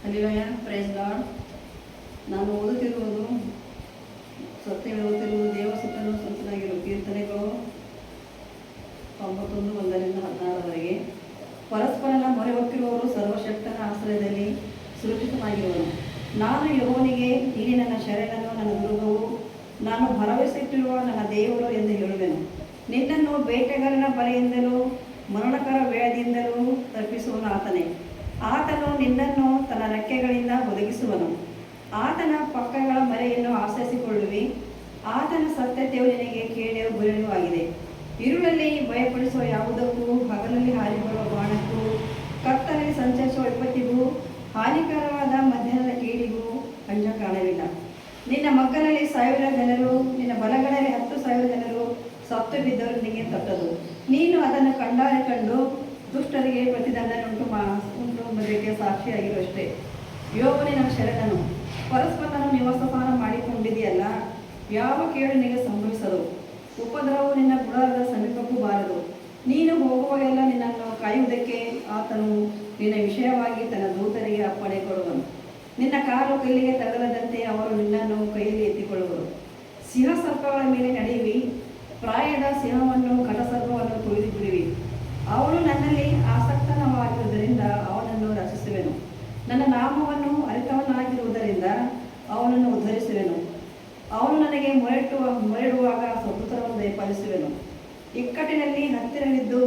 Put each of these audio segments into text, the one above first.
ಹಲ್ಲಿಲೂಯ, praise God. ನಾನು ಓದುತ್ತಿರುವುದು ಓದುತ್ತಿರುವುದು ದೇವಸುತ್ತಲೂ ಸಂತನಾಗಿರುವ ಕೀರ್ತನೆಗಳು 91:1-16 ಪರಸ್ಪರನ ಮೊರೆ ಹೊಕ್ಕಿರುವವರು ಸರ್ವಶಕ್ತನ ಆಶ್ರಯದಲ್ಲಿ ಸುರಕ್ಷಿತನಾಗಿರುವನು. ನಾನು ಯೆಹೋವನಿಗೆ, ನೀನೇ ನನ್ನ ಶರಣನು, ನನ್ನ ದುರ್ಗವು, ನಾನು ಭರವಸೆಯಿಟ್ಟಿರುವ ನನ್ನ ದೇವರು ಎಂದು ಹೇಳುವೆನು. ನಿನ್ನನ್ನು ಬೇಟೆಗಾರನ ಬಲೆಯಿಂದಲೂ ಮರಣಕರ ವ್ಯಾಧಿಯಿಂದಲೂ ತಪ್ಪಿಸುವನು ಆತನೇ. ಆತನು ನಿನ್ನನ್ನು ತನ್ನ ರೆಕ್ಕೆಗಳಿಂದ ಒದಗಿಸುವನು. ಆತನ ಪಕ್ಕಗಳ ಮರೆಯನ್ನು ಆಶ್ರಯಿಸಿಕೊಳ್ಳುವಿ. ಆತನ ಸತ್ಯತೆಯು ನಿನಗೆ ಕೇಳಿಯೂ ಗುರಿಯೂ ಆಗಿದೆ. ഇരുಳಲ್ಲಿ ಭಯಪಡಿಸುವ ಯಾವುದಕ್ಕೂ, ಹಗಲಲ್ಲಿ ಹಾರಿ ಬರುವ ಬಾಣಕ್ಕೂ, ಕತ್ತಲಲ್ಲಿ ಸಂಚರಿಸುವ ವಿಪತ್ತಿಗೂ, ಹಾನಿಕರವಾದ ಮಧ್ಯಾಹ್ನದ ಕೇಡಿಗೂ ಅಂಜ ಕಾಣಲಿಲ್ಲ. ನಿನ್ನ ಮಗ್ಗಲಲ್ಲಿ 1000 ಜನರು, ನಿನ್ನ ಬಲಗಳಲ್ಲಿ 10,000 ಜನರು ಸತ್ತು ಬಿದ್ದರು, ನಿನಗೆ ತಟ್ಟದು. ನೀನು ಅದನ್ನು ಕಣ್ಣಾರೆ ಕಂಡು ದುಷ್ಟರಿಗೆ ಪ್ರತಿದಂಡನೆ ಉಂಟುಂಬುದಕ್ಕೆ ಸಾಕ್ಷಿಯಾಗಿರುವಷ್ಟೇ. ಯೋಬನೇ ನನ್ನ ಶರಣನು, ಪರಸ್ಪರನು ನಿವಾಸಸ್ಥಾನ ಮಾಡಿಕೊಂಡಿದೆಯಲ್ಲ, ಯಾವ ಕೇಡು ನಿನಗೆ ಸಂಭವಿಸದು, ಉಪದ್ರವವು ನಿನ್ನ ಗುಡಾರದ ಸಮೀಪಕ್ಕೂ ಬಾರದು. ನೀನು ಹೋಗುವಾಗೆಲ್ಲ ನಿನ್ನನ್ನು ಕಾಯುವುದಕ್ಕೆ ಆತನು ನಿನ್ನ ವಿಷಯವಾಗಿ ತನ್ನ ದೂತರಿಗೆ ಅಪ್ಪಣೆ ಕೊಡುವನು. ನಿನ್ನ ಕಾಲು ಕಲ್ಲಿಗೆ ತಗಲದಂತೆ ಅವರು ನಿನ್ನನ್ನು ಕೈಯಲ್ಲಿ ಎತ್ತಿಕೊಳ್ಳುವರು. ಸಿಂಹಸರ್ಪಗಳ ಮೇಲೆ ನಡೆಯುವಿ, ಪ್ರಾಯದ ಸಿಂಹವನ್ನು ಕಟಸರ್ಪವನ್ನು ತುಳಿದು ಬಿಡುವಿ. ಅವನು ನನ್ನಲ್ಲಿ ಆಸಕ್ತನವಾಗಿರುವುದರಿಂದ ಅವನನ್ನು ರಕ್ಷಿಸುವೆನು. ನನ್ನ ನಾಮವನ್ನು ಅರಿತವನಾಗಿರುವುದರಿಂದ ಅವನನ್ನು ಉದ್ಧರಿಸುವೆನು. ಅವನು ನನಗೆ ಮೊರೆಡುವಾಗ ಸ್ವತಂತ್ರವನ್ನು ದಯಪಾಲಿಸುವೆನು. ಇಕ್ಕಟ್ಟಿನಲ್ಲಿ ಹತ್ತಿರವಿದ್ದು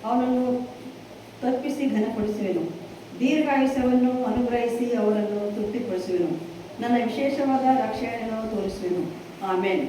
ಅವನನ್ನು ತಪ್ಪಿಸಿ ಘನಪಡಿಸುವೆನು. ದೀರ್ಘಾಯುಷ್ಯವನ್ನು ಅನುಗ್ರಹಿಸಿ ಅವರನ್ನು ತೃಪ್ತಿಪಡಿಸುವೆನು. ನನ್ನ ವಿಶೇಷವಾದ ರಕ್ಷಣೆಯನ್ನು ತೋರಿಸುವೆನು. ಆಮೇನ್.